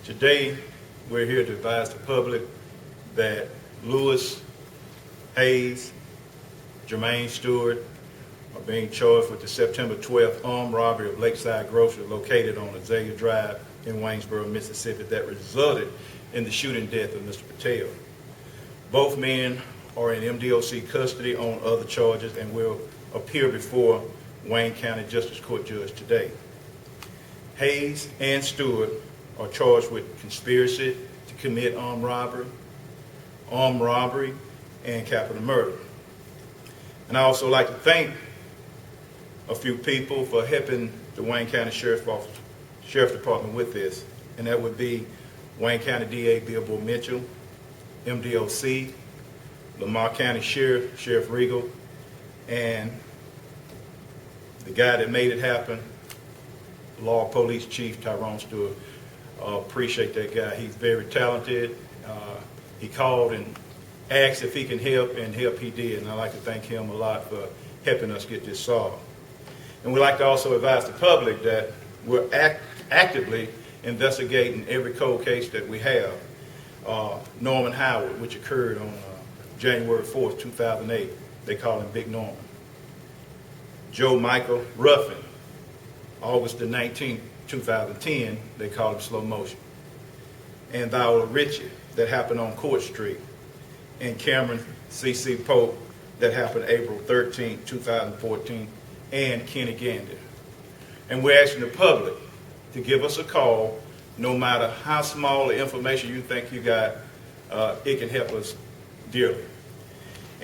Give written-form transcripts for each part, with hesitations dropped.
Today, we're here to advise the public that Lewis, Hayes, Jermaine Stewart are being charged with the September 12th armed robbery of Lakeside Grocery located on Azalea Drive in Waynesboro, Mississippi that resulted in the shooting death of Mr. Patel. Both men are in MDOC custody on other charges and will appear before Wayne County Justice Court Judge today. Hayes and Stewart are charged with conspiracy to commit armed robbery, and capital murder. And I also like to thank a few people for helping the Wayne County Sheriff Department with this, and that would be Wayne County DA Billboard Mitchell, MDOC, Lamar County Sheriff, Sheriff Regal, and the guy that made it happen, Law Police Chief Tyrone Stewart. Appreciate that guy. He's very talented. He called and asked if he can help, and help he did. And I'd like to thank him a lot for helping us get this solved. And we'd like to also advise the public that we're actively investigating every cold case that we have. Norman Howard, which occurred on January 4th, 2008. They call him Big Norman. Joe Michael Ruffin, August the 19th, 2010, they call him Slow Motion. And Viola Ritchie, that happened on Court Street. And Cameron C.C. Pope, that happened April 13th, 2014, and Kenny Gander. And we're asking the public to give us a call, no matter how small the information you think you got, it can help us dearly.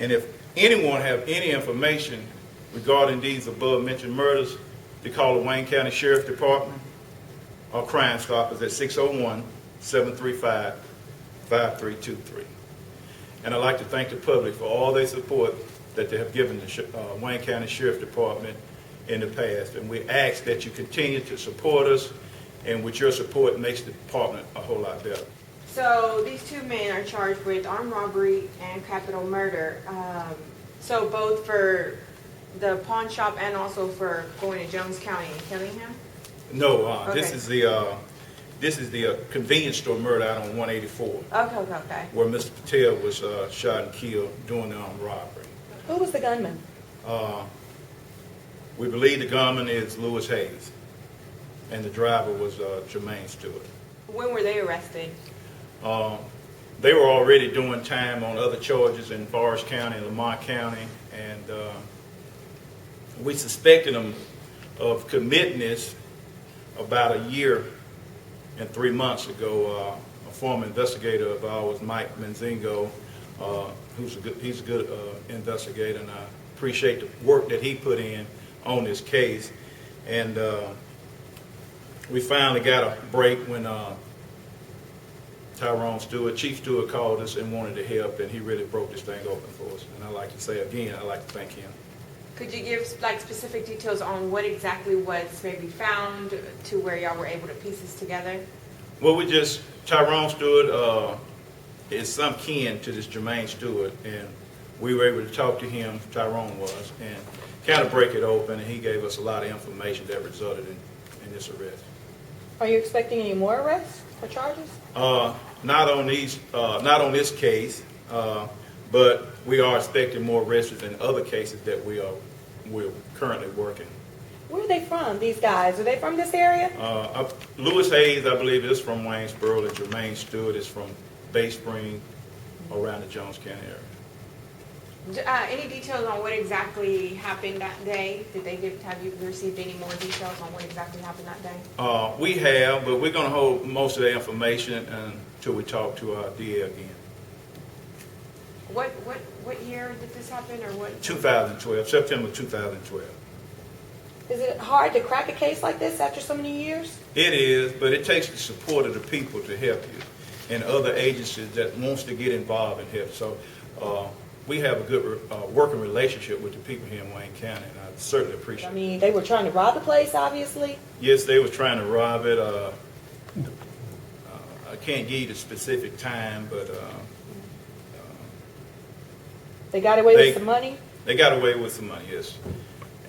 And if anyone have any information regarding these above mentioned murders, to call the Wayne County Sheriff Department or Crime Stoppers at 601-735-5323. And I'd like to thank the public for all their support that they have given the Wayne County Sheriff Department in the past. And we ask that you continue to support us, and with your support, it makes the department a whole lot better. So these two men are charged with armed robbery and capital murder. So both for the pawn shop and also for going to Jones County and killing him? No, Okay. this is the convenience store murder out on 184. Okay. Where Mr. Patel was shot and killed during the armed robbery. Who was the gunman? We believe the gunman is Lewis Hayes, and the driver was Jermaine Stewart. When were they arrested? They were already doing time on other charges in Forest County and Lamar County, and we suspected them of committing this about a year and 3 months ago. A former investigator of ours, Mike Menzingo, he's a good investigator, and I appreciate the work that he put in on this case. And we finally got a break when Tyrone Stewart, Chief Stewart, called us and wanted to help, and he really broke this thing open for us. And I'd like to say again, I'd like to thank him. Could you give like specific details on what exactly was maybe found to where y'all were able to piece this together? Well, Tyrone Stewart is some kin to this Jermaine Stewart, and we were able to talk to him, Tyrone was, and kind of break it open, and he gave us a lot of information that resulted in this arrest. Are you expecting any more arrests or charges? Not on this case, but we are expecting more arrests in other cases that we're currently working. Where are they from, these guys? Are they from this area? Lewis Hayes, I believe, is from Waynesboro, and Jermaine Stewart is from Bay Spring, around the Jones County area. Any details on what exactly happened that day? Have you received any more details on what exactly happened that day? We have, but we're going to hold most of the information until we talk to our DA again. What year did this happen, or what? 2012, September 2012. Is it hard to crack a case like this after so many years? It is, but it takes the support of the people to help you, and other agencies that wants to get involved and help. So we have a good working relationship with the people here in Wayne County, and I certainly appreciate it. I mean, they were trying to rob the place, obviously. Yes, they were trying to rob it. I can't give you the specific time, but They got away with some money? They got away with some money, yes.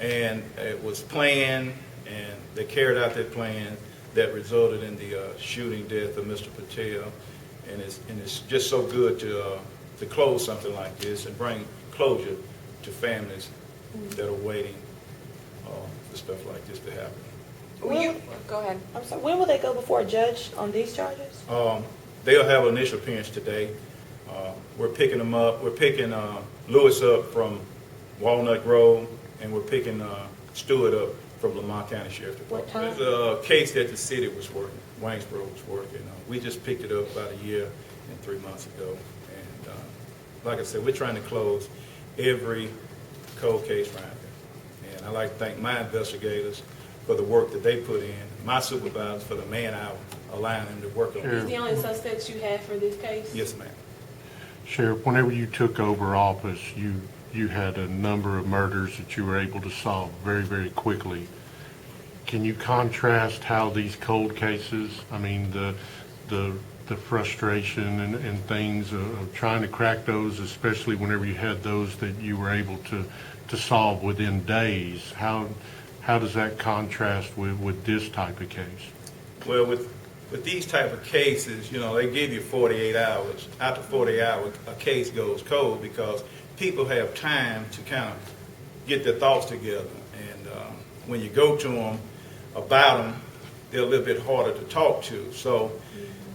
And it was planned, and they carried out their plan. that resulted in the shooting death of Mr. Patel. And it's just so good to close something like this and bring closure to families that are waiting for stuff like this to happen. Go ahead. I'm sorry, when will they go before a judge on these charges? They'll have an initial appearance today. We're picking them up. We're picking Lewis up from Walnut Grove, and we're picking Stewart up from Lamar County Sheriff's Department. What time? There's a case that the city was working, Waynesboro was working. We just picked it up about a year and 3 months ago. And like I said, we're trying to close every cold case around here. And I'd like to thank my investigators for the work that they put in, my supervisors for the man-hour, allowing them to work on Is it. the only suspects you have for this case? Yes, ma'am. Sheriff, whenever you took over office, you had a number of murders that you were able to solve very, very quickly. Can you contrast how these cold cases, I mean, the frustration and things of trying to crack those, especially whenever you had those that you were able to solve within days, how does that contrast with this type of case? Well, with these type of cases, you know, they give you 48 hours. After 48 hours, a case goes cold because people have time to kind of get their thoughts together. And when you go to them about them, they're a little bit harder to talk to. So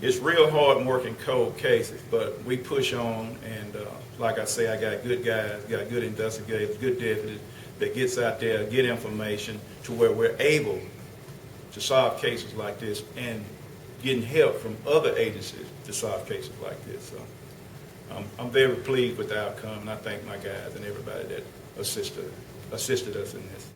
it's real hard working cold cases, but we push on. And like I say, I got good guys, got good investigators, good deputies that gets out there, get information to where we're able to solve cases like this and getting help from other agencies to solve cases like this. So I'm very pleased with the outcome, and I thank my guys and everybody that assisted us in this.